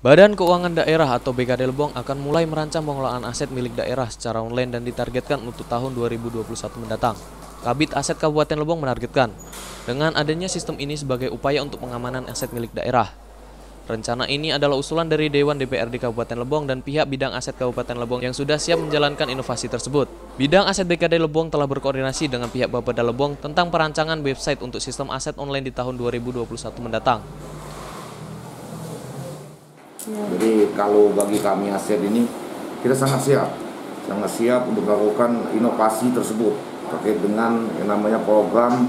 Badan Keuangan Daerah atau BKD Lebong akan mulai merancang pengelolaan aset milik daerah secara online dan ditargetkan untuk tahun 2021 mendatang. Kabid Aset Kabupaten Lebong menargetkan, dengan adanya sistem ini sebagai upaya untuk pengamanan aset milik daerah. Rencana ini adalah usulan dari Dewan DPRD Kabupaten Lebong dan pihak bidang aset Kabupaten Lebong yang sudah siap menjalankan inovasi tersebut. Bidang aset BKD Lebong telah berkoordinasi dengan pihak Bapeda Lebong tentang perancangan website untuk sistem aset online di tahun 2021 mendatang. Jadi kalau bagi kami aset ini, kita sangat siap untuk melakukan inovasi tersebut terkait dengan yang namanya program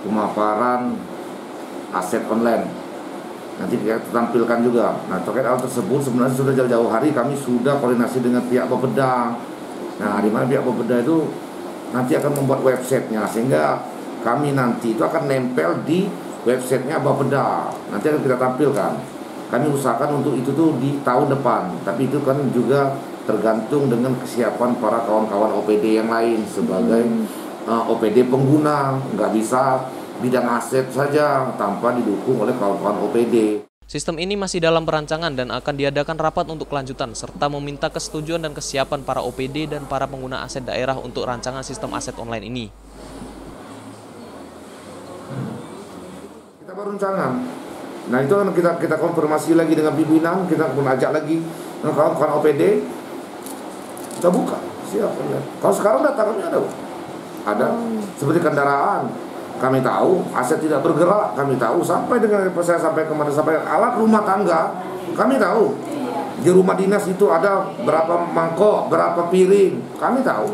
pemaparan aset online. Nanti kita tampilkan juga. Nah, terkait hal tersebut sebenarnya sudah jauh-jauh hari kami sudah koordinasi dengan pihak Bapeda. Nah, di mana pihak Bapeda itu nanti akan membuat websitenya, sehingga kami nanti itu akan nempel di websitenya Bapeda. Nanti akan kita tampilkan. Kami usahakan untuk itu tuh di tahun depan, tapi itu kan juga tergantung dengan kesiapan para kawan-kawan OPD yang lain sebagai OPD pengguna. Nggak bisa bidang aset saja tanpa didukung oleh kawan-kawan OPD. Sistem ini masih dalam perancangan dan akan diadakan rapat untuk kelanjutan serta meminta kesetujuan dan kesiapan para OPD dan para pengguna aset daerah untuk rancangan sistem aset online ini. Kita baru rancangan. Nah, itu kan kita konfirmasi lagi dengan pimpinan, kita pun ajak lagi kawan-kawan OPD, kita buka, siap. Kalau sekarang data kami ada seperti kendaraan, kami tahu, aset tidak bergerak, kami tahu, sampai dengan saya sampai kemarin sampai alat rumah tangga, kami tahu. Di rumah dinas itu ada berapa mangkok, berapa piring, kami tahu.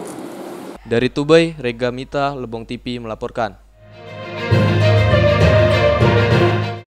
Dari Tubai, Rega Mita, Lebong TV melaporkan.